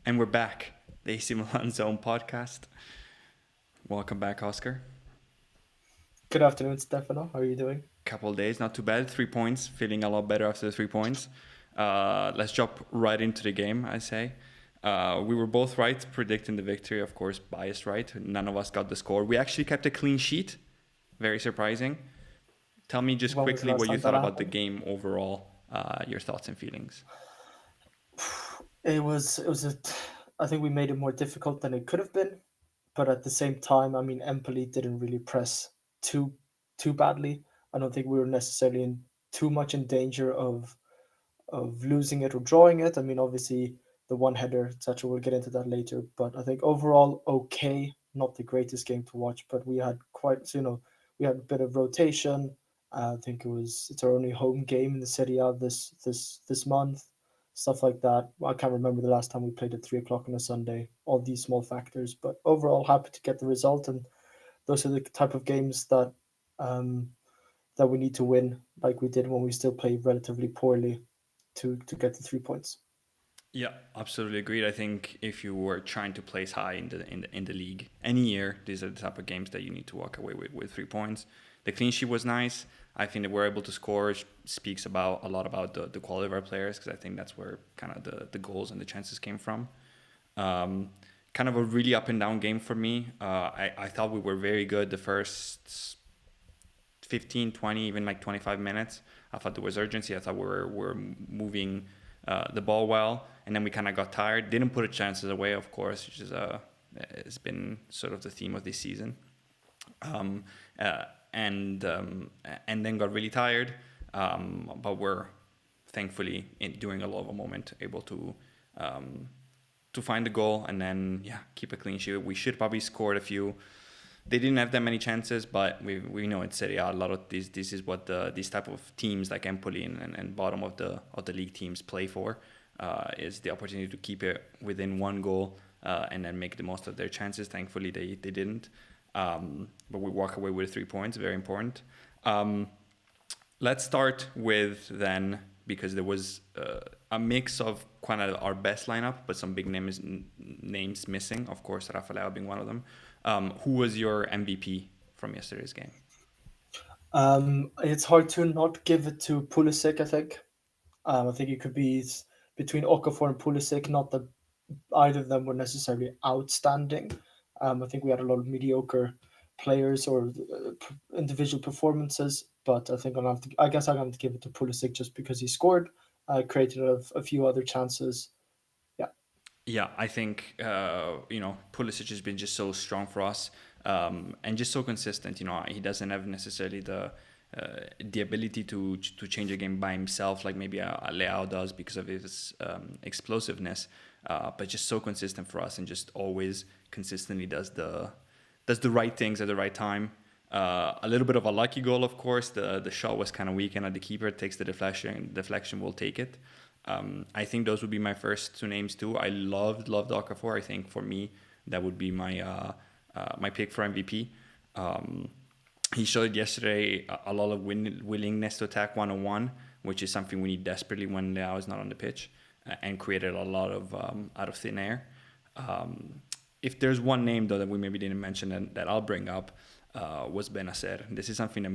And we're back. The AC Milan Zone podcast. Welcome back, Oscar. Good afternoon, Stefano. How are you doing? Couple of days, not too bad. 3 points. Feeling a lot better after the 3 points. Let's jump right into the game, I say. We were both right predicting the victory, of course, biased right. None of us got the score. We actually kept a clean sheet. Very surprising. Tell me just When was the quickly last what you time thought that about the happened? game overall, your thoughts and feelings. It was I think we made it more difficult than it could have been, but at the same time, I mean, Empoli didn't really press too too badly. I don't think we were necessarily in too much in danger of losing it or drawing it. I mean, obviously the one header, etc. We'll get into that later, but I think overall okay, not the greatest game to watch, but we had we had a bit of rotation. I think it's our only home game in the Serie A this month, stuff like that. I can't remember the last time we played at 3 o'clock on a Sunday. All these small factors, but overall happy to get the result, and those are the type of games um, that we need to win, like we did when we still play relatively poorly to get the 3 points. Yeah, absolutely agreed. I think if you were trying to place high in the league any year, these are the type of games that you need to walk away with 3 points. The clean sheet was nice. I think that we're able to score speaks about a lot about the quality of our players because I think that's where kind of the goals and the chances came from. Um, Kind of a really up and down game for me. I thought we were very good the first 15, 20, even like 25 minutes. I thought there was urgency. I thought we were moving the ball well, and then we kind of got tired. Didn't put a chances away, of course, which is has been sort of the theme of this season. Um, uh, and then got really tired. But we're thankfully during a lot of a moment able um, to find the goal and then keep a clean sheet. We should probably scored a few. They didn't have that many chances, but we know it's Serie A. A lot of this is what these type of teams like Empoli and bottom of the league teams play for, is the opportunity to keep it within one goal and then make the most of their chances. Thankfully, they didn't, but we walk away with 3 points. Very important. Um, let's start with then because there was a mix of kind of our best lineup, but some big names missing. Of course, Rafael being one of them. Who was your MVP from yesterday's game? It's hard to not give it to Pulisic. I think it could be between Okafor and Pulisic. Not that either of them were necessarily outstanding. I think we had a lot of mediocre players or individual performances, but I think I guess I'm going to give it to Pulisic just because he scored, created a few other chances. Yeah. Yeah, I think Pulisic has been just so strong for us, and just so consistent. He doesn't have necessarily the ability to change a game by himself like maybe a Leao does because of his explosiveness, but just so consistent for us and just always consistently does the right things at the right time. A little bit of a lucky goal, of course. The shot was kind of weak, and the keeper takes the deflection. Deflection will take it. I think those would be my first two names too. I loved Okafor. I think for me that would be my pick for MVP. Um, he showed yesterday a lot of willingness to attack 1-on-1, which is something we need desperately when Leao is not on the pitch, and created a lot of out of thin air. If there's one name though that we maybe didn't mention that I'll bring up, was Benacer. This is something that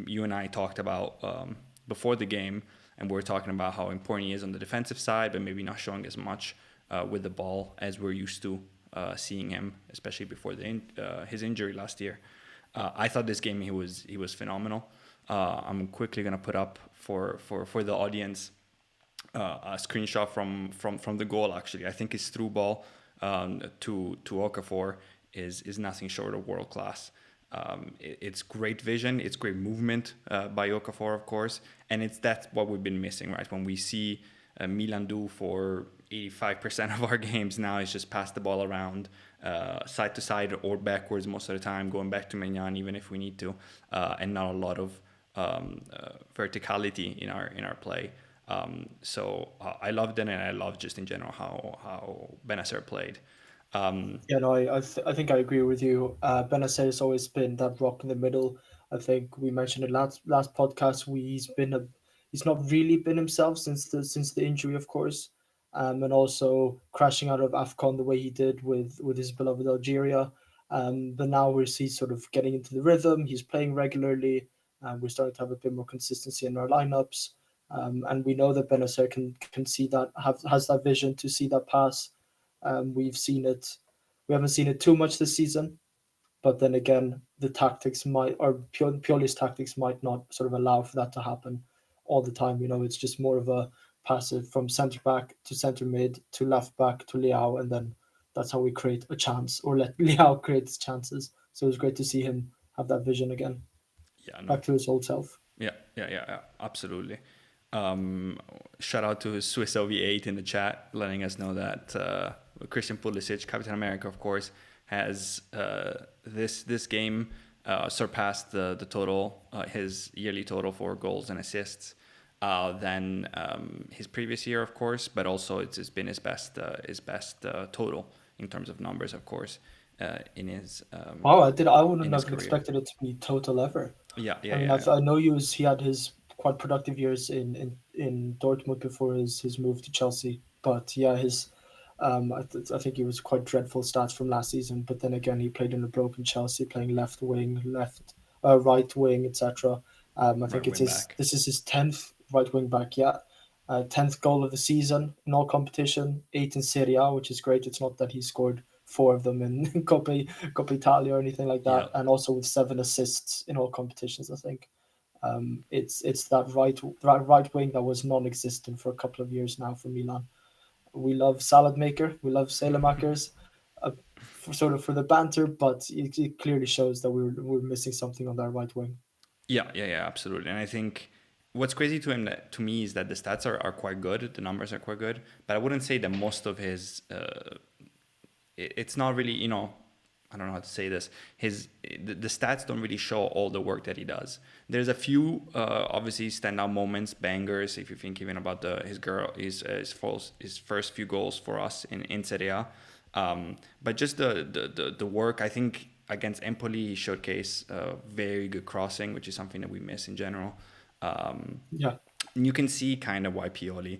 you and I talked about before the game, and we were talking about how important he is on the defensive side, but maybe not showing as much with the ball as we're used to seeing him, especially before his injury last year. I thought this game he was phenomenal. I'm quickly gonna put up for the audience a screenshot from the goal. Actually, I think his through ball to Okafor is nothing short of world class. It's great vision, it's great movement by Okafor, of course, and that's what we've been missing, right? When we see Milan do for 85% of our games now is just pass the ball around side to side or backwards most of the time, going back to Maignan even if we need to, and not a lot of verticality in our play. I loved it, and I love just in general how Benacer played. Um, Yeah, no, I think I agree with you. Benacer has always been that rock in the middle. I think we mentioned it last podcast. He's not really been himself since the injury, of course. and also crashing out of AFCON the way he did with his beloved Algeria. But now we're sort of getting into the rhythm. He's playing regularly. We're starting to have a bit more consistency in our lineups. And we know that Benacer can see that, has that vision to see that pass. We've seen it. We haven't seen it too much this season, but then again, the tactics might, or Pioli's tactics might not sort of allow for that to happen all the time. It's just more of a passive from centre back to centre mid to left back to Liao, and then that's how we create a chance or let Liao create his chances. So it was great to see him have that vision again, Yeah, no. back to his old self. Yeah, absolutely. Um, Shout out to Swiss OV8 in the chat, letting us know that Christian Pulisic, Captain America, of course, has this game surpassed the total, his yearly total for goals and assists than his previous year, of course, but also it's been his best total in terms of numbers, of course, in his Wow, I wouldn't have career. expected it to be total ever. Yeah, yeah, I mean, yeah, yeah. I know he had his quite productive years in Dortmund before his move to Chelsea. But yeah, I think he was quite dreadful stats from last season. But then again, he played in a broken Chelsea, playing left wing, right wing, etc. I Right think wing back. this is his 10th right wing back. Yeah, 10th goal of the season in all competition, 8 in Serie A, which is great. It's not that he scored 4 of them in Coppa Italia or anything like Yeah. that, and also with 7 assists in all competitions. I think it's that right wing that was non-existent for a couple of years now for Milan. We love salad maker, we love Salemakers, for the banter, but it clearly shows that we're missing something on that right wing. Yeah, absolutely. And I think what's crazy to him to me is that the stats are quite good, the numbers are quite good, but I wouldn't say that most of his it's not really, I don't know how to say this. The stats don't really show all the work that he does. There's a few obviously standout moments, bangers. If you think even about his first few goals for us in Serie A, but just the work. I think against Empoli he showcased very good crossing, which is something that we miss in general. Yeah, And you can see kind of why Pioli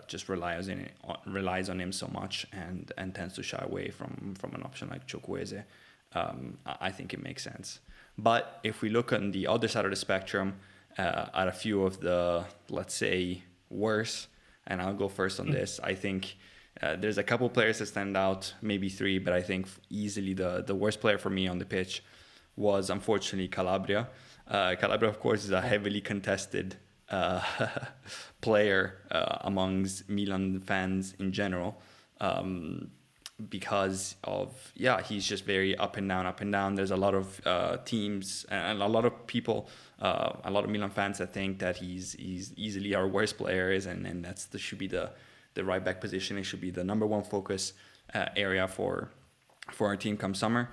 just relies on him so much and tends to shy away from an option like Chukwueze. I think it makes sense. But if we look on the other side of the spectrum, at a few of the, let's say, worse, and I'll go first on this, I think there's a couple players that stand out, maybe three, but I think easily the worst player for me on the pitch was unfortunately Calabria. Calabria, of course, is a heavily contested uh, player amongst Milan fans in general. Because of he's just very up and down, up and down. There's a lot of teams and a lot of people, a lot of Milan fans that think that he's easily our worst player is, and should be the right back position. It should be the number one focus area for our team come summer.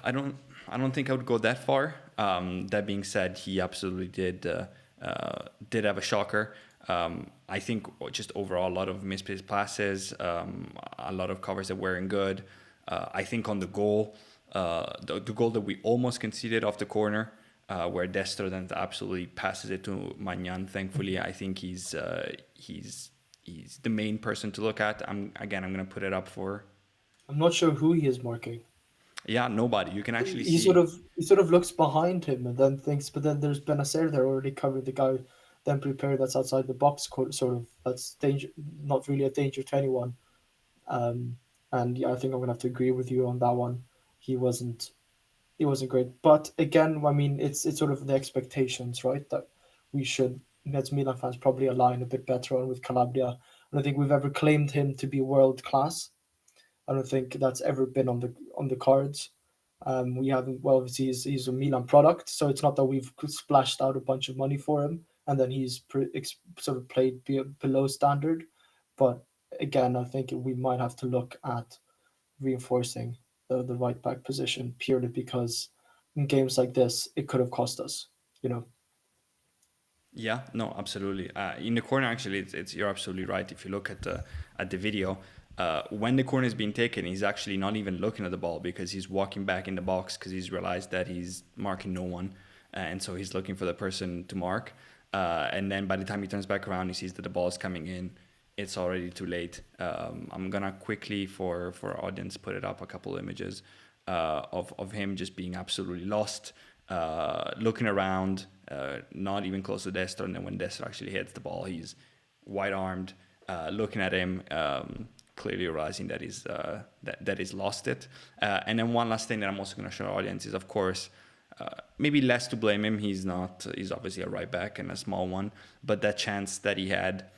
I don't I don't think I would go that far. That being said, he absolutely did have a shocker. I think just overall a lot of misplaced passes, a lot of covers that weren't good. I think on the goal, the goal that we almost conceded off the corner, where Destro then absolutely passes it to Magnan. Thankfully, I think he's the main person to look at. I'm gonna put it up for I'm not sure who he is marking. nobody. You can actually He see. sort of looks behind him and then thinks, but then there's Benacer there already covering the guy. Then prepare that's outside the box, sort of that's danger, not really a danger to anyone. Um, and yeah, I think I'm gonna have to agree with you on that one. He wasn't he wasn't great, but again, I mean, it's sort of the expectations, right? That we should, as Milan fans, probably align a bit better on with Calabria. I don't think we've ever claimed him to be world class. I don't think that's ever been on the cards. We haven't. Well, obviously, he's a Milan product, so it's not that we've splashed out a bunch of money for him and then he's sort of played below standard. But again, I think we might have to look at reinforcing the right back position purely because in games like this, it could have cost us. You know, Yeah, no, absolutely. In the corner, actually, it's you're absolutely right. If you look at the video, when the corner is being taken, he's actually not even looking at the ball because he's walking back in the box because he's realized that he's marking no one, and so he's looking for the person to mark. And then by the time he turns back around, he sees that the ball is coming in, it's already too late. I'm gonna quickly for our audience put it up a couple images of him just being absolutely lost, looking around, not even close to Destro, and then when Destro actually hits the ball, he's wide armed, looking at him, clearly realizing that that he's lost it. And then one last thing that I'm also going to show our audience is, of course, maybe less to blame him. He's not. He's obviously a right back and a small one, but that chance that he had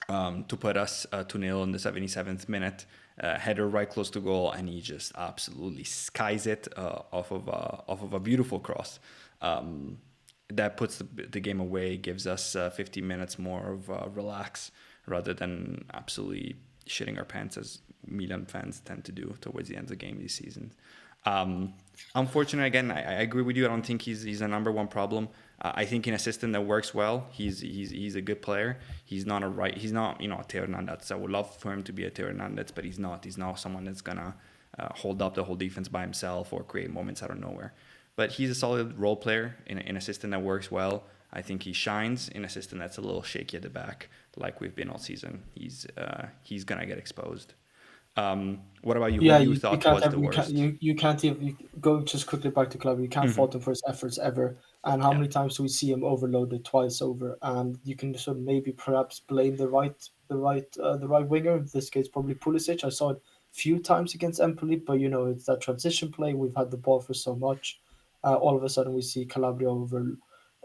to put us 2-0 in the 77th minute, header right close to goal, and he just absolutely skies it off of a beautiful cross. That puts the game away, gives us 15 minutes more of relax rather than absolutely shitting our pants as Milan fans tend to do towards the end of the game this season. Um, Unfortunately, again, I agree with you. I don't think he's a number one problem. I think in a system that works well, he's a good player. He's not a Teo Hernandez. I would love for him to be a Teo Hernandez, but he's not. He's not someone that's gonna hold up the whole defense by himself or create moments out of nowhere. But he's a solid role player in a system that works well. I think he shines in a system that's a little shaky at the back, like we've been all season. He's gonna get exposed. What about you? Who Yeah, do you thought was the you can't worst? you can't even go just quickly back to club. You can't Hmm. fault him for his efforts ever. And how Yeah. many times do we see him overloaded twice over? And you can sort of maybe perhaps blame the right winger. In this case, probably Pulisic. I saw it a few times against Empoli, but it's that transition play. We've had the ball for so much. All of a sudden, we see Calabria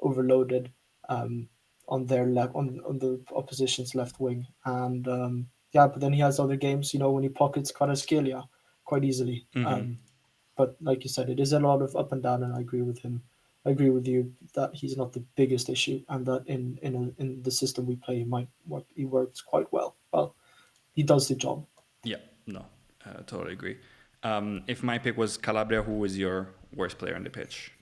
overloaded um, on their left on the opposition's left wing, and yeah, but then he has other games, when he pockets Kvaratskhelia quite easily. Hmm. But like you said, it is a lot of up and down, and I agree with him. I agree with you that he's not the biggest issue, and that in the system we play, he works quite well. Well, he does the job. Yeah. No. Totally agree. If my pick was Calabria, who was your worst player on the pitch?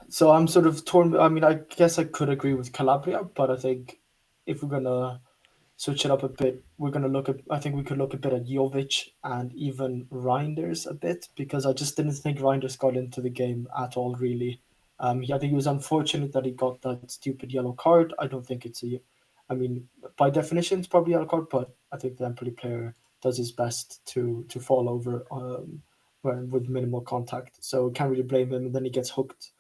So I'm sort of torn. I mean, I guess I could agree with Calabria, but I think if we're gonna switch it up a bit, we're going to look at. I think we could look a bit at Jovic and even Reinders a bit, because I just didn't think Reinders got into the game at all. Really, I think it was unfortunate that he got that stupid yellow card. I don't think it's a. I mean, by definition, it's probably a yellow card, but I think the Empoli player does his best to fall over with minimal contact. So can't really blame him. And then he gets hooked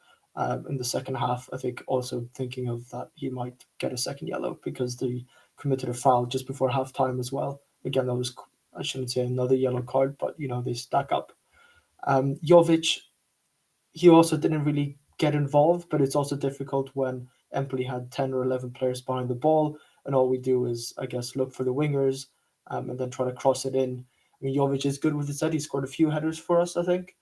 in the second half. I think also thinking of that he might get a second yellow because the committed a foul just before halftime as well. Again, that was, I shouldn't say another yellow card, but they stack up. Jovic, he also didn't really get involved, but it's also difficult when Empoli had 10 or 11 players behind the ball, and all we do is, I guess, look for the wingers and then try to cross it in. I mean, Jovic is good with his head. He scored a few headers for us, I think.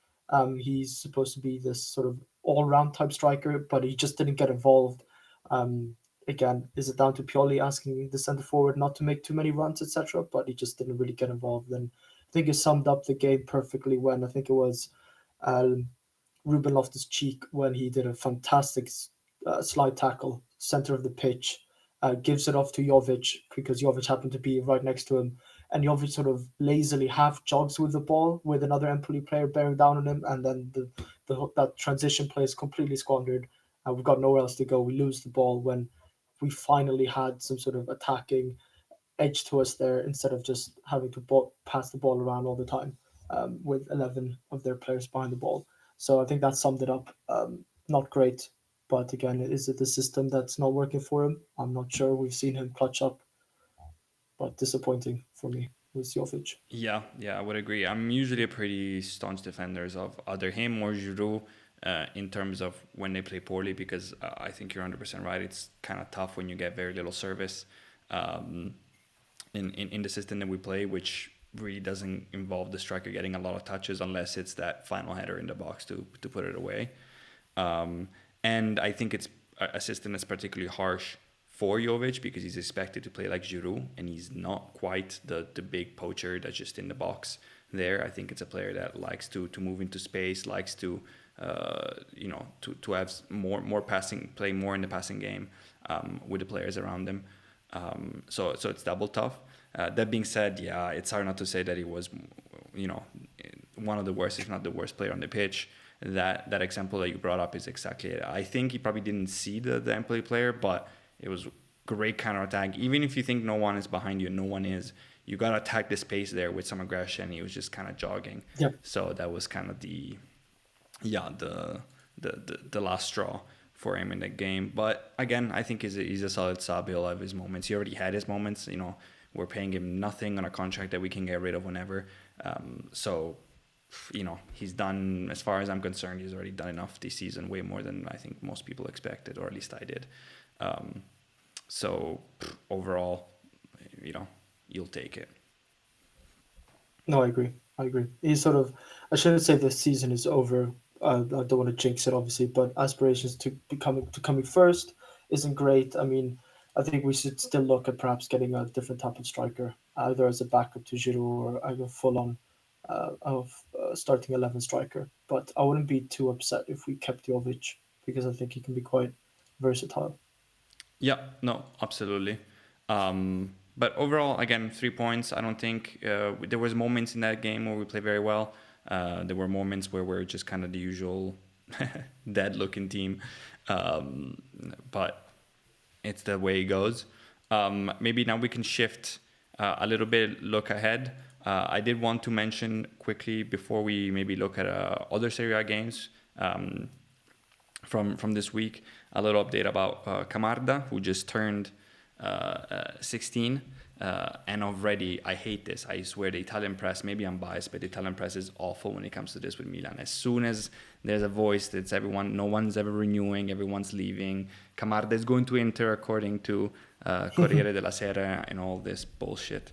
He's supposed to be this sort of all round type striker, but he just didn't get involved. Um, Again, is it down to Pioli asking the centre forward not to make too many runs, etc.? But he just didn't really get involved. And I think he summed up the game perfectly when I think it was um, Ruben Loftus-Cheek when he did a fantastic slide tackle, center of the pitch, gives it off to Jovic because Jovic happened to be right next to him, and Jovic sort of lazily half jogs with the ball with another Empoli player bearing down on him, and then that transition play is completely squandered. We've got nowhere else to go. We lose the ball when we finally had some sort of attacking edge to us there instead of just having to pass the ball around all the time with 11 of their players behind the ball. So I think that summed it up. Not great, but again, is it the system that's not working for him? I'm not sure. We've seen him clutch up, but disappointing for me with Jovic. Yeah, yeah, I would agree. I'm usually a pretty staunch defenders of either him or Giroud in terms of when they play poorly because I think you're 100% right. It's kind of tough when you get very little service um, in the system that we play, which really doesn't involve the striker getting a lot of touches unless it's that final header in the box to put it away. Um, and I think it's a system that's particularly harsh for Jovic because he's expected to play like Giroud, and he's not quite the big poacher that's just in the box there. I think it's a player that likes to move into space, likes to to have more passing, play more in the passing game with the players around him. So it's double tough. That being said, yeah, it's hard not to say that he was, you know, one of the worst, if not the worst player on the pitch. That example that you brought up is exactly it. I think he probably didn't see the Empoli player, but it was great counterattack. Even if you think no one is behind you, no one is. You gotta attack the space there with some aggression. He was just kind of jogging. Yeah. So that was kind of the last straw for him in the game. But again, I think he's a solid sub. He'll have his moments. He already had his moments. We're paying him nothing on a contract that we can get rid of whenever. So he's done, as far as I'm concerned, he's already done enough this season, way more than I think most people expected, or at least I did. So overall, you'll take it. No, I agree. I agree. He's sort of. I shouldn't say the season is over. I don't want to jinx it, obviously, but aspirations to coming first isn't great. I mean, I think we should still look at perhaps getting a different type of striker, either as a backup to Giroud or either full on of starting 11 striker. But I wouldn't be too upset if we kept Jovic because I think he can be quite versatile. Yeah, no, absolutely. But overall, again, 3 points. I don't think there was moments in that game where we played very well. There were moments where we're just kind of the usual dead-looking team, um, but it's the way it goes. Maybe now we can shift a little bit, look ahead. I did want to mention quickly before we maybe look at other Serie A games. From this week, a little update about Camarda, who just turned 16. And already, I hate this. I swear the Italian press, maybe I'm biased, but the Italian press is awful when it comes to this with Milan. As soon as there's a voice that's no one's ever renewing, everyone's leaving. Camarda is going to Inter according to Corriere della Sera and all this bullshit.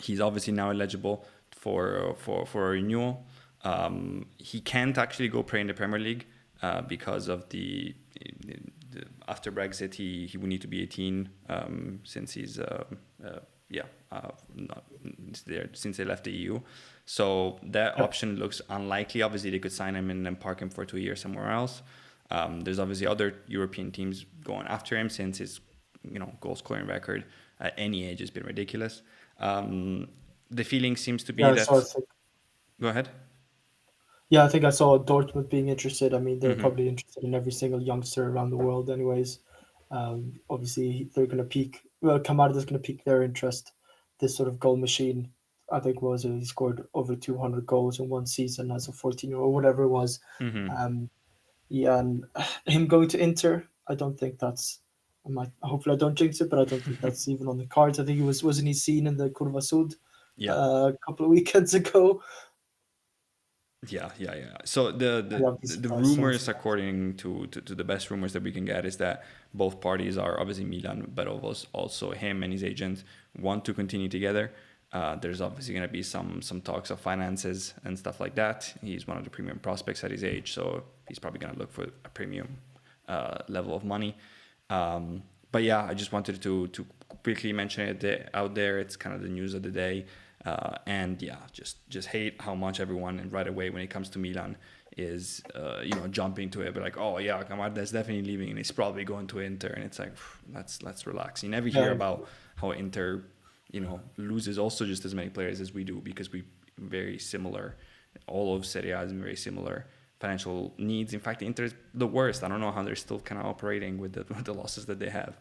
He's obviously now eligible for a renewal. He can't actually go play in the Premier League because of the after Brexit, he would need to be 18 since he's not there since they left the EU. So that Yep. option looks unlikely. Obviously, they could sign him and then park him for 2 years somewhere else. There's obviously other European teams going after him since his goal scoring record at any age has been ridiculous. The feeling seems to be Yeah, that. so I think Go ahead. Yeah, I think I saw Dortmund being interested. I mean, they're Mm-hmm. probably interested in every single youngster around the world, anyways. Obviously, they're going to peak. Well, Kamada's going to peak their interest. This sort of goal machine, I think, he scored over 200 goals in one season as a 14-year-old, or whatever it was. Mm-hmm. Um, yeah, and him going to Inter, I don't think that's. Hopefully, I don't jinx it, but I don't think that's even on the cards. I think wasn't he seen in the Curva Sud Yeah. a couple of weekends ago? Yeah. So the Yeah, I'd be the surprised. So rumors, according to the best rumors that we can get, is that both parties are obviously Milan, but also him and his agent want to continue together. There's obviously going to be some talks of finances and stuff like that. He's one of the premium prospects at his age, so he's probably going to look for a premium level of money. But yeah, I just wanted to quickly mention it out there. It's kind of the news of the day. And yeah, just hate how much everyone, and right away when it comes to Milan, is jumping to it, but like, oh yeah, Kamada's definitely leaving and he's probably going to Inter, and it's like, let's relax. You never hear yeah, about how Inter loses also just as many players as we do, because we very similar. All of Serie A is very similar financial needs. In fact, Inter is the worst. I don't know how they're still kind of operating with the losses that they have.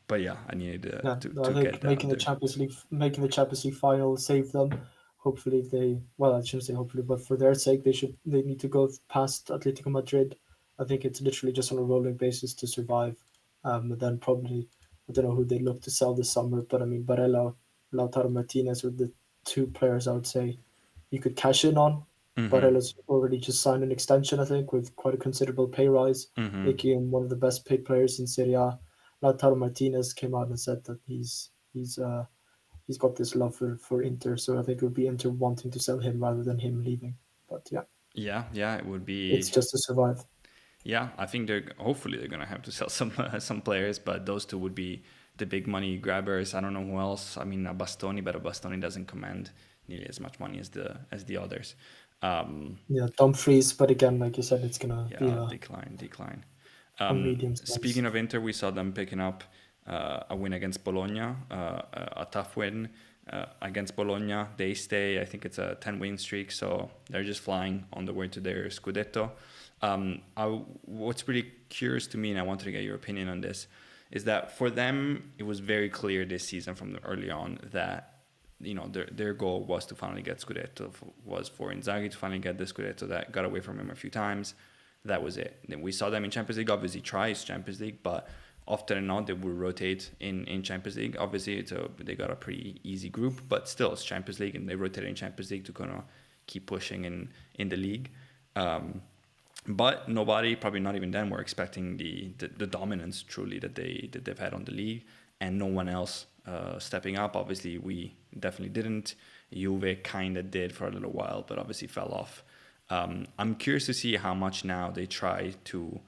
But yeah, I needed yeah. I to get think that out there. making the Champions League final save them. Hopefully, if they well, I shouldn't say hopefully, but for their sake, they need to go past Atletico Madrid. I think it's literally just on a rolling basis to survive. And then probably I don't know who they look to sell this summer, but I mean Barella, Lautaro Martinez are the two players I would say you could cash in on. Mm-hmm. Barella's already just signed an extension, I think, with quite a considerable pay rise, Mm-hmm. making him one of the best paid players in Serie A. Lautaro Martinez came out and said that he's got this love for Inter, so I think it would be Inter wanting to sell him rather than him leaving. But yeah, Yeah, it would it's be. just to survive. Yeah, I think hopefully they're gonna have to sell some players, but those two would be the big money grabbers. I don't know who else. I mean, Bastoni, but Bastoni doesn't command nearly as much money as the others. Um, Yeah, Dumfries, but again, like you said, it's gonna be yeah, decline. a medium Speaking size. of Inter, we saw them picking up a win against Bologna, a tough win against Bologna. They stay, I think it's a 10-win streak, so they're just flying on the way to their Scudetto. What's really curious to me, and I wanted to get your opinion on this, is that for them it was very clear this season from the early on that their goal was to finally get Scudetto, was for Inzaghi to finally get the Scudetto that got away from him a few times. That was it. Then we saw them in Champions League. Obviously, tries Champions League, but often and not they will rotate in Champions League. Obviously, they got a pretty easy group, but still it's Champions League, and they rotate in Champions League to kind of keep pushing in the league. But nobody, probably not even then, were expecting the dominance truly that they've had on the league, and no one else stepping up. Obviously, we definitely didn't. Juve kind of did for a little while, but obviously fell off. I'm curious to see how much now they try to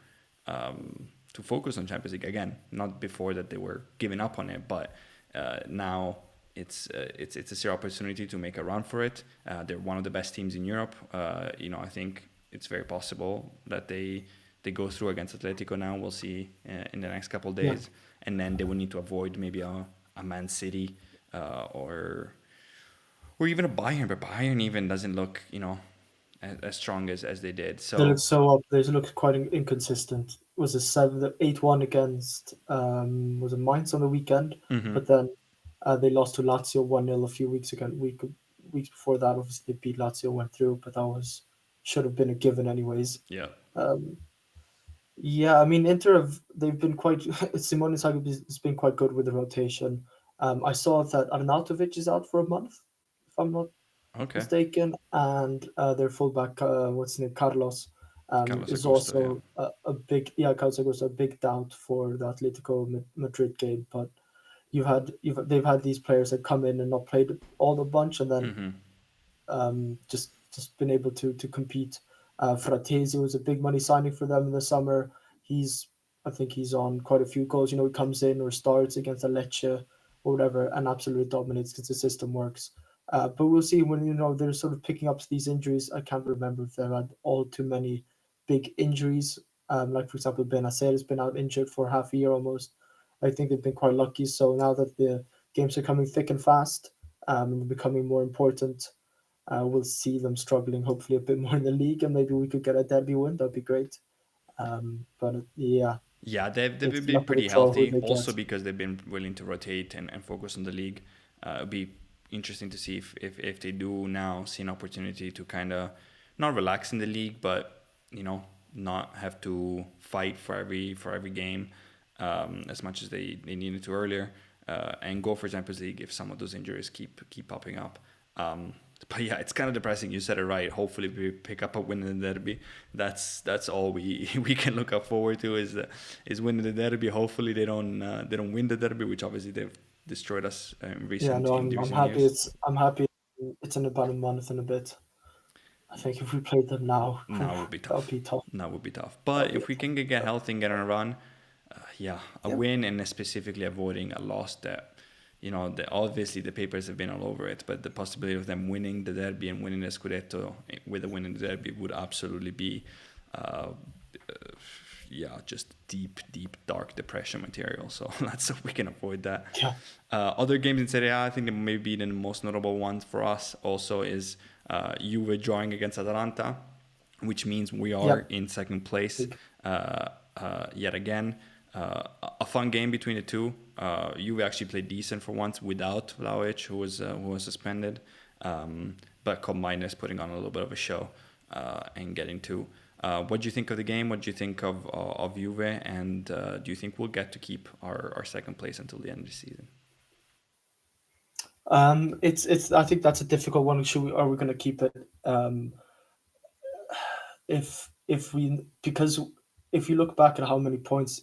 focus on Champions League again. Not before that they were giving up on it, but now it's a serious opportunity to make a run for it. They're one of the best teams in Europe. I think it's very possible that they go through against Atletico now. We'll see in the next couple of Yeah. days, and then they will need to avoid maybe a Man City or even a Bayern. But Bayern even doesn't look as strong as they did. They look So so up. They look quite inconsistent. Was a 7-8-1 against was it Mainz on the weekend, mhm, but then they lost to Lazio 1-0 a few weeks ago. Weeks before that, obviously they beat Lazio, went through, but that was should have been a given anyways. yeah, Um, yeah, I mean Inter they've been quite Simone Inzaghi has been quite good with the rotation. I saw that Arnautovic is out for a month, if I'm not okay. mistaken, and their fullback, what's his name, Carlos, Carlos is Augusto, yeah. also a big, yeah, Carlos was a big doubt for the Atletico Madrid game. But they've had these players that come in and not played all the bunch, and then Mm-hmm. just been able to compete. Fratesi was a big money signing for them in the summer. He's I think he's on quite a few goals. He comes in or starts against a Lecce or whatever and absolutely dominates because the system works. But we'll see when they're sort of picking up these injuries. I can't remember if they've had all too many big injuries. Like for example, Benacer has been out injured for half a year almost. I think they've been quite lucky. So now that the games are coming thick and fast and becoming more important, we'll see them struggling hopefully a bit more in the league, and maybe we could get a derby win. That'd be great. But yeah, Yeah, they've it's been luck of the pretty draw who healthy. they Also get. because they've been willing to rotate and focus on the league. It'll be interesting to see if they do now see an opportunity to kind of not relax in the league, but not have to fight for every game as much as they needed to earlier, and go for Champions League if some of those injuries keep popping up. But yeah, it's kind of depressing. You said it right. Hopefully, we pick up a win in the derby. That's all we we can look up forward to is winning the derby. Hopefully, they don't win the derby, which obviously they've destroyed us Yeah, no, in I'm recent happy. years. I'm happy. It's in about a month and a bit. I think if we played them now, Now would be that would tough. be tough. Now would be tough. That But would be if we can get tough. healthy and get on a run, yeah, a Yeah, win and specifically avoiding a loss that, obviously the papers have been all over it, but the possibility of them winning the derby and winning the Scudetto with a win in the derby would absolutely be, uh, yeah, just deep, deep, dark depression material. So let's hope we can avoid that. yeah, Other games in Serie A, I think that maybe the most notable one for us also is Juve drawing against Atalanta, which means we yeah. are in second place Big. yet again. A fun game between the two. Juve actually played decent for once without Vlahovic, who was suspended, but Combiners putting on a little bit of a show and getting two. What do you think of the game? What do you think of Juve? And do you think we'll get to keep our second place until the end of the season? It's. I think that's a difficult one. Are we going to keep it? If we because if you look back at how many points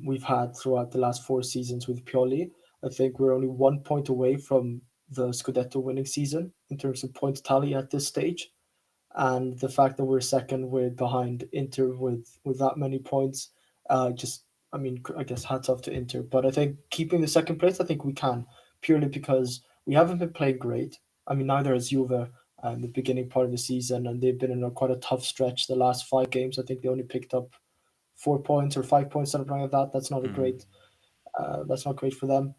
we've had throughout the last 4 seasons with Pioli, I think we're only 1 point away from the Scudetto winning season in terms of point tally at this stage. And the fact that we're second, we're behind Inter with that many points. Just I mean, I guess hats off to Inter, but I think keeping the second place, I think we can purely because we haven't been playing great. I mean, neither has Juve. The beginning part of the season, and they've been in quite a tough stretch. The last 5 games, I think they only picked up 4 points or 5 points, something like that. That's not a Mm. great. That's not great for them.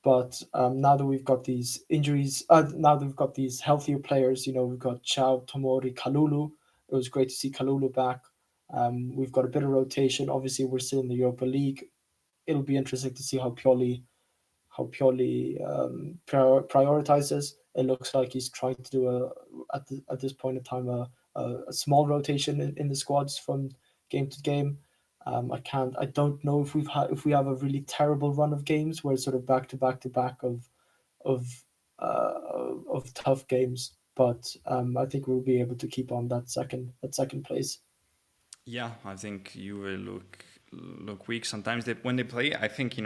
But now that we've got these injuries, now that we've got these healthier players, we've got Chao, Tomori, Kalulu. It was great to see Kalulu back. We've got a bit of rotation. Obviously, we're still in the Europa League. it'll be interesting to see how Pioli prioritizes. It looks like he's trying to do at this point in time a small rotation in the squads from game to game. I don't know if we have a really terrible run of games where it's sort of back to back to back of of tough games, but I think we'll be able to keep on that second place. Yeah, I think you will look weak sometimes. When they play, I think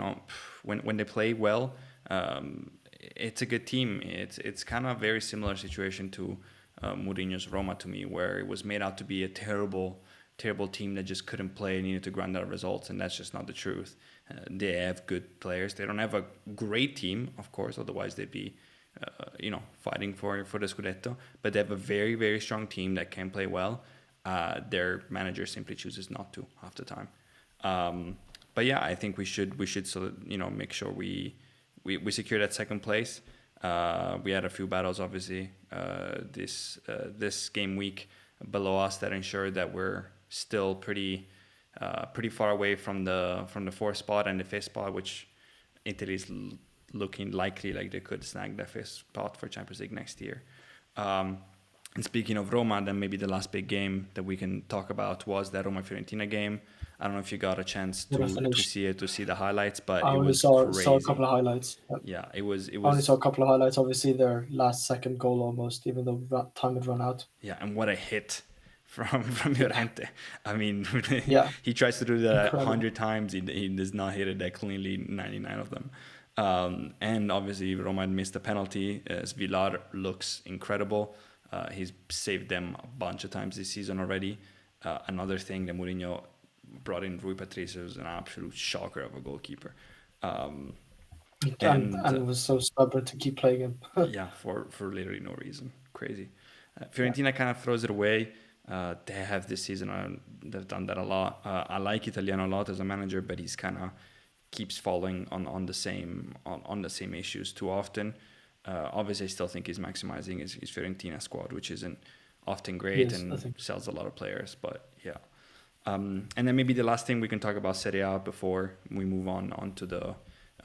when they play well, it's a good team. It's kind of a very similar situation to Mourinho's Roma to me, where it was made out to be a terrible team that just couldn't play, needed to grind out results, and that's just not the truth. They have good players. They don't have a great team, of course, otherwise they'd be fighting for the Scudetto. But they have a very, very strong team that can play well. Their manager simply chooses not to half the time. But yeah, I think we should make sure we secure that second place. We had a few battles, obviously, this game week below us that ensured that we're still pretty far away from the fourth spot and the fifth spot, which Italy's looking likely like they could snag the fifth spot for Champions League next year. And speaking of Roma, then maybe the last big game that we can talk about was the Roma-Fiorentina game. I don't know if you got a chance to see the highlights, but I it only was saw a crazy. couple of highlights. Yep. Yeah, it was. I only saw a couple of highlights. Obviously, their last second goal almost, even though time had run out. Yeah, and what a hit from Yeah, Llorente. I mean, yeah, he tries to do that incredible. 100 times. He does not hit it that cleanly 99 of them. And obviously, Roma had missed a penalty. As Villar looks incredible. He's saved them a bunch of times this season already. Another thing that Mourinho brought in Rui Patricio was an absolute shocker of a goalkeeper. And was so stubborn to keep playing him. Yeah, for literally no reason. Crazy. Fiorentina kind of throws it away. They have this season, they've done that a lot. I like Italiano a lot as a manager, but he's kind of keeps falling on the same issues too often. Obviously, I still think he's maximizing his Fiorentina squad, which isn't often great Yes, I and think. sells a lot of players. But yeah, and then maybe the last thing we can talk about Serie A before we move on to the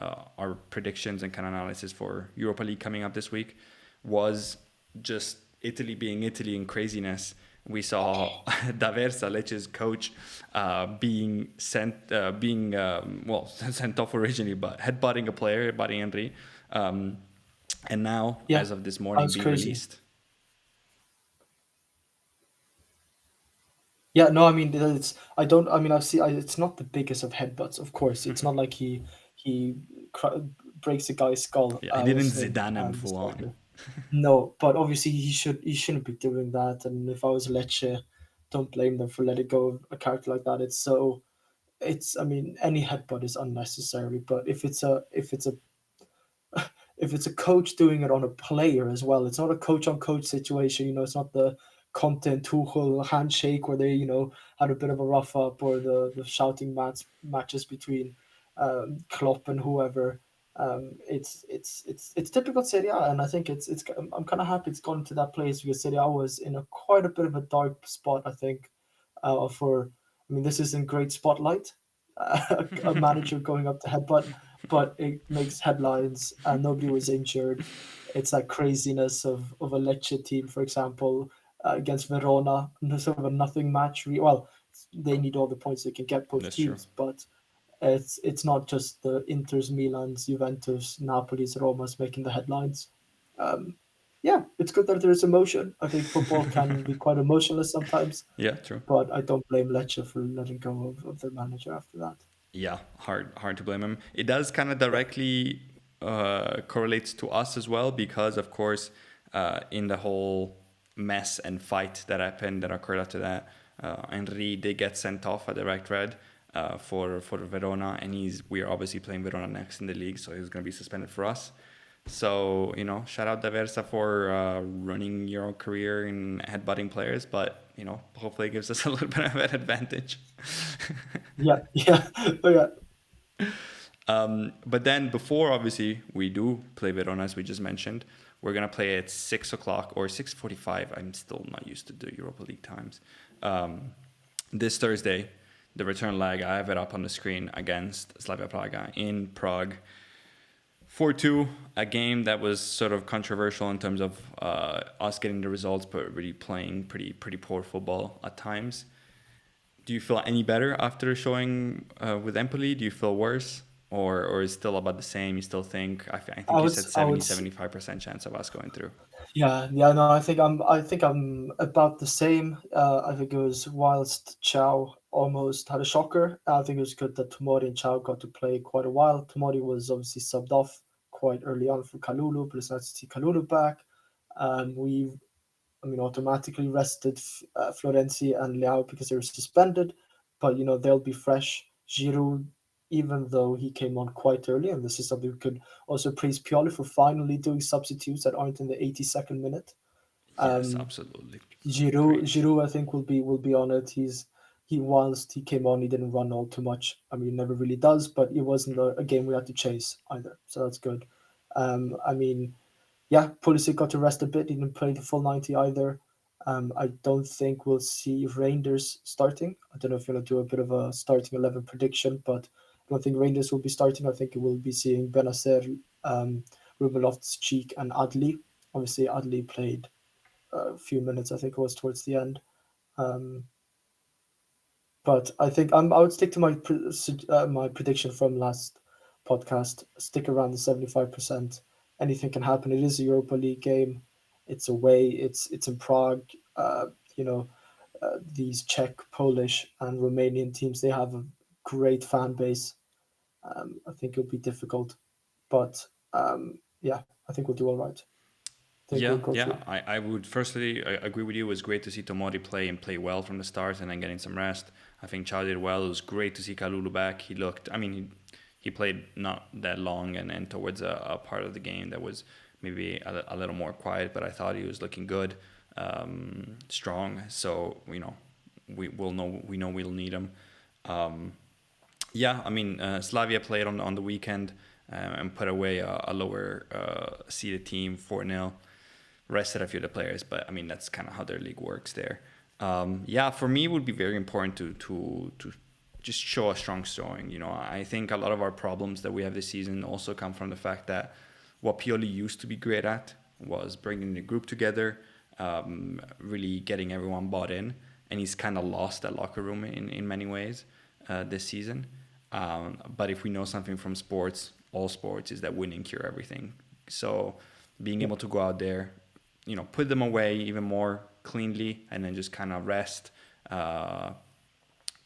our predictions and kind of analysis for Europa League coming up this week was just Italy being Italy and craziness. We saw D'Aversa, Lecce's coach, being sent sent off originally, but headbutting a player, headbutting Henry, and now, Yeah, as of this that morning, was being crazy. released. Yeah, no, I mean it's I don't I mean it's not the biggest of headbutts, of course. It's not like he breaks a guy's skull. Yeah, he didn't What's his name? Zidane him The full on. striker. No, but obviously he shouldn't be doing that. And if I was Lecce, don't blame them for letting go of a character like that. I mean any headbutt is unnecessary. But if it's a coach doing it on a player as well, it's not a coach on coach situation. It's not the Conte and Tuchel handshake where they had a bit of a rough up, or the shouting matches between Klopp and whoever. It's typical Serie A, and I think I'm kind of happy it's gone to that place because Serie A was in quite a bit of a dark spot. I think for I mean this isn't great spotlight, a manager going up to headbutt, but it makes headlines and nobody was injured. It's that craziness of a Lecce team, for example, against Verona, sort of a nothing match. Well, they need all the points they can get, both That's true. teams, but it's not just the Inters, Milans, Juventus, Napoli's, Roma's making the headlines. Um, yeah, it's good that there's emotion. I think football can be quite emotionless sometimes, Yeah, true. but I don't blame Lecce for letting go of their manager after that. Yeah, hard to blame him. It does kind of directly correlates to us as well because, of course, in the whole mess and fight that happened that occurred after that, Henry did get sent off at the right red for Verona, and we're obviously playing Verona next in the league, so he's going to be suspended for us. So, shout out D'Aversa for running your own career in headbutting players, but, hopefully it gives us a little bit of an advantage. Yeah, yeah, oh, yeah. But then before, obviously, we do play Verona, as we just mentioned, we're going to play at 6 o'clock or 6:45. I'm still not used to the Europa League times. This Thursday, the return leg, I have it up on the screen against Slavia Praga in Prague. 4-2, a game that was sort of controversial in terms of us getting the results, but really playing pretty poor football at times. Do you feel any better after showing with Empoli? Do you feel worse? Or is it still about the same? You still think, I I think you would, said I would, 70-75% chance of us going through. yeah, no, I think I'm about the same. I think it was whilst Chow almost had a shocker. I think it was good that Tomori and Chow got to play quite a while. Tomori was obviously subbed off quite early on for Kalulu, but it's nice to see Kalulu back. We automatically rested Florenzi and Leao because they were suspended, but they'll be fresh. Giroud, even though he came on quite early, and this is something we could also praise Pioli for finally doing substitutes that aren't in the 82nd minute. Yes, Um, absolutely. Great. Giroud, I think will be on it. He whilst he came on, he didn't run all too much. I mean, he never really does, but it wasn't a game we had to chase either, so that's good. I mean, yeah, Pulisic got to rest a bit. He didn't play the full 90 either. I don't think we'll see Rangers starting. I don't know if you want to do a bit of a starting 11 prediction, but I don't think Rangers will be starting. I think we'll be seeing Benacer, Ruben Loftus-Cheek, and Adli. Obviously, Adli played a few minutes. I think it was towards the end. Um, but I think I would stick to my prediction from last podcast. Stick around the 75%. Anything can happen. It is a Europa League game. It's away. It's in Prague. You know, these Czech, Polish, and Romanian teams, they have a great fan base. I think it'll be difficult, but yeah, I think we'll do all right. I think we'll Yeah, go yeah. through. I would firstly I agree with you. It was great to see Tomori play and play well from the start and then getting some rest. I think Chow did well. It was great to see Kalulu back. He looked, I mean, he played not that long and towards a part of the game that was maybe a little more quiet, but I thought he was looking good, strong. So, we know we'll need him. Um, yeah, I mean, Slavia played on the weekend and put away a lower seeded team 4-0, rested a few of the players, but I mean that's kind of how their league works there. Yeah, for me, it would be very important to just show a strong showing. I think a lot of our problems that we have this season also come from the fact that what Pioli used to be great at was bringing the group together, really getting everyone bought in, and he's kind of lost that locker room in many ways this season. But if we know something from sports, all sports, is that winning cure everything. So being Yeah, able to go out there, put them away even more cleanly, and then just kind of rest uh,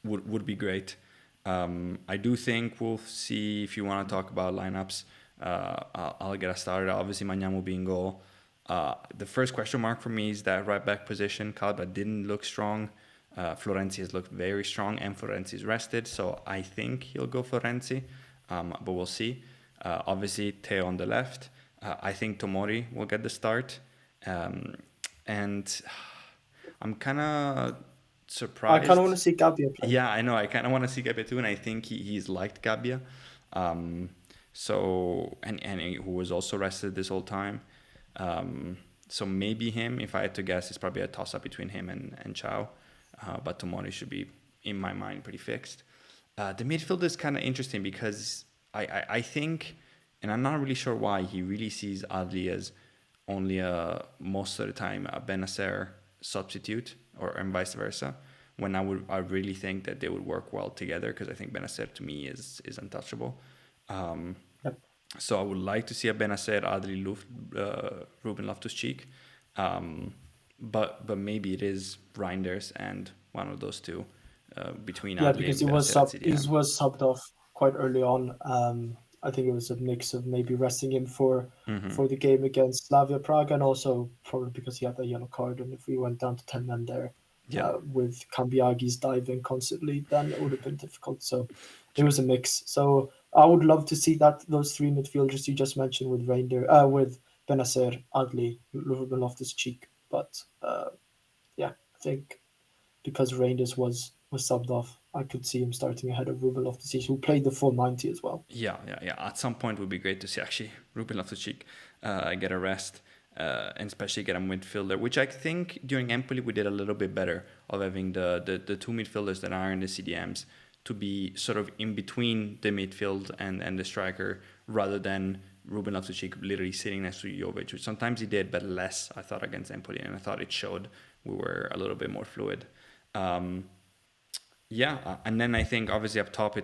would be great. I do think we'll see if you want to talk about lineups. I'll get us started. Obviously, Magnan will be in goal. The first question mark for me is that right back position. Calba didn't look strong. Florenzi has looked very strong, and Florenzi is rested, so I think he'll go Florenzi, but we'll see. Obviously, Teo on the left. I think Tomori will get the start, um, and I'm kind of I kind of want to surprised. see Gabbia play. Yeah, I know. I kind of want to see Gabbia too, and I think he's liked Gabbia. Um, so and who was also rested this whole time. Um, so maybe him. If I had to guess, it's probably a toss up between him and Chow. But Tomori should be, in my mind, pretty fixed. The midfield is kind of interesting because I think, and I'm not really sure why, he really sees Adli as only most of the time a Benacer substitute, and vice versa. When I really think that they would work well together because I think Benacer to me is untouchable. Um, Yep. so I would like to see a Benacer, Adli, Ruben Loftus-Cheek. Um, but maybe it is Reinders and one of those two between Yeah, Adli because and Benacer at he CDM. was subbed off quite early on. I think it was a mix of maybe resting him Mm-hmm. for the game against Slavia Prague, and also probably because he had a yellow card. And if we went down to 10 men there, Yeah, with Cambiaghi's diving constantly, then it would have been difficult. So it true. was a mix. So I would love to see that those three midfielders you just mentioned with with Benacer, Adli, Ruben Loftus-Cheek. But yeah, I think because Rangers was subbed off, I could see him starting ahead of Ruben Loftus-Cheek, who played the full 90 as well. Yeah. At some point, it would be great to see actually Ruben Loftus-Cheek get a rest, and especially get a midfielder, which I think during Empoli we did a little bit better of having the two midfielders that are in the CDMs to be sort of in between the midfield and the striker, rather than Ruben Loftus-Cheek literally sitting next to Jovic, which sometimes he did, but less, I thought, against Empoli, and I thought it showed we were a little bit more fluid. Um, yeah, and then I think obviously up top,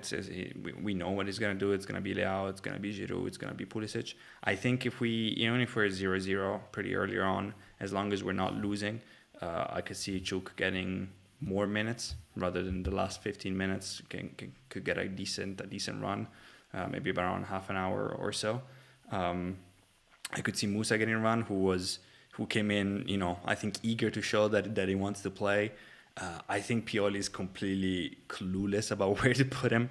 we know what he's gonna do. It's gonna be Leao, it's gonna be Giroud, it's gonna be Pulisic. I think if we, even if we're 0-0 pretty early on, as long as we're not losing, I could see Chuk getting more minutes rather than the last 15 minutes. Could get a decent run, maybe around half an hour or so. I could see Musa getting a run, who came in, I think eager to show that he wants to play. I think Pioli is completely clueless about where to put him.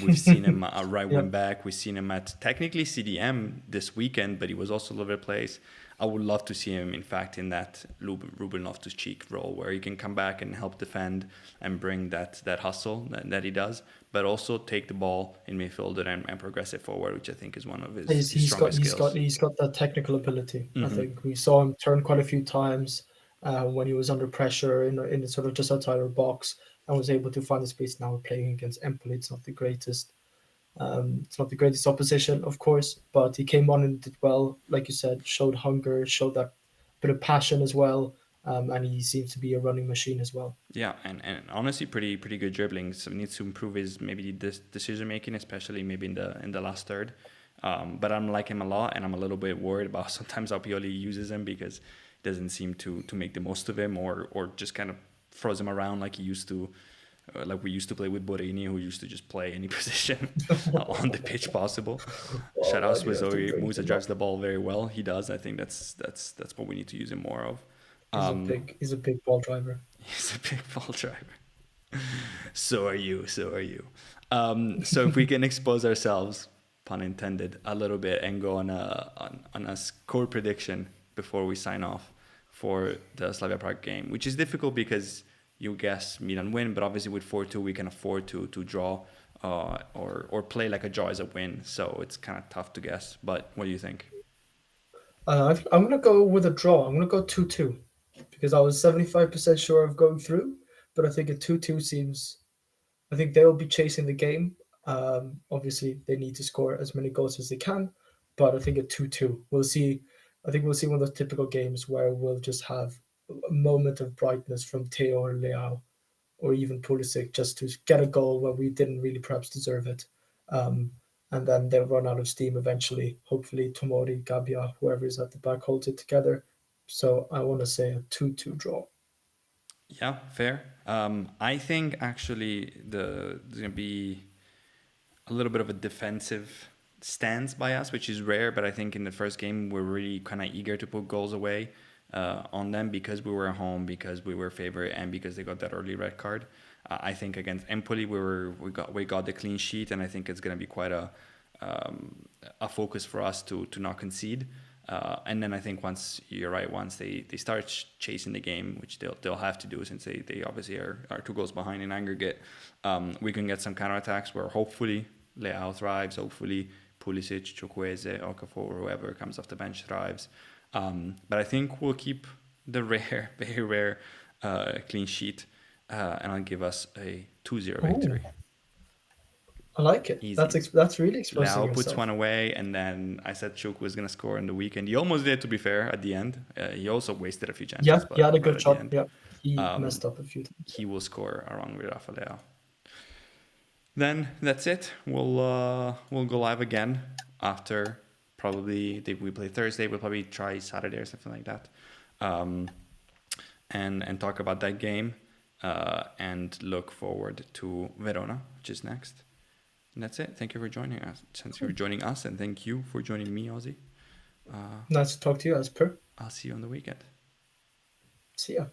We've seen him at right Yeah. wing back. We've seen him at technically CDM this weekend, but he was also all over the place. I would love to see him, in fact, in that Ruben Loftus-Cheek role where he can come back and help defend and bring that hustle that he does, but also take the ball in midfield and progress it forward, which I think is one of his strongest skills. He's got that technical ability. I think we saw him turn quite a few times when he was under pressure in sort of just outside our box, and was able to find the space. Now we're playing against Empoli. It's not the greatest. It's not the greatest opposition, of course, but he came on and did well. Like you said, showed hunger, showed that bit of passion as well, and he seems to be a running machine as well. Yeah, and honestly, pretty good dribbling. So needs to improve his maybe this decision making, especially maybe in the last third. But I'm like him a lot, and I'm a little bit worried about sometimes how Pioli uses him, because he doesn't seem to make the most of him, or just kind of throws him around like he used to, like we used to play with Borini, who used to just play any position on the pitch possible. Oh Shout out man, to you have to Zoe. bring Musa him up. drives the ball very well. He does. I think that's what we need to use him more of. He's a big ball driver. He's a big ball driver. So are you. So are you. So if we can expose ourselves, pun intended, a little bit, and go on a score prediction before we sign off for the Slavia Prague game, which is difficult because you guess Milan win, but obviously with 4-2 we can afford to draw, or play like a draw as a win. So it's kind of tough to guess. But what do you think? I'm gonna go with a draw. I'm gonna go 2-2 because I was 75% sure of going through, but I think a 2-2 seems. I think they'll be chasing the game. Obviously, they need to score as many goals as they can, but I think a 2-2. We'll see. I think we'll see one of those typical games where we'll just have a moment of brightness from Teo or Leao or even Pulisic just to get a goal where we didn't really perhaps deserve it. Um, and then they'll run out of steam eventually. Hopefully, Tomori, Gabia, whoever is at the back holds it together. So I want to say a 2-2 draw. Yeah, fair. I think actually there's gonna be a little bit of a defensive stance by us, which is rare. But I think in the first game we're really kind of eager to put goals away on them, because we were at home, because we were favored, and because they got that early red card. I think against Empoli we got the clean sheet, and I think it's gonna be quite a focus for us to not concede. And then I think once they start chasing the game, which they'll have to do, since they obviously are 2 goals behind in aggregate, we can get some counterattacks where hopefully Leao thrives, hopefully Pulisic, Chukwueze, Okafor, or whoever comes off the bench thrives. But I think we'll keep the very rare clean sheet, and I'll give us a 2-0 Ooh, victory. I like it. Easy. That's really expressing Leao puts yourself. one away, and then I said Chuk was going to score in the weekend. He almost did, to be fair, at the end. He also wasted a few Yeah, chances, he had a but good at the shot. end, Yeah, he um, messed up a few times. he will score along with Rafa Leao. Then that's it. We'll go live again after, probably we play Thursday. We'll probably try Saturday or something like that, um, and talk about that game, and look forward to Verona, which is next. And that's it. Thank you for joining us. Since you're joining us, and thank you for joining me, Ozzy. Nice to talk to you as per. I'll see you on the weekend. See ya.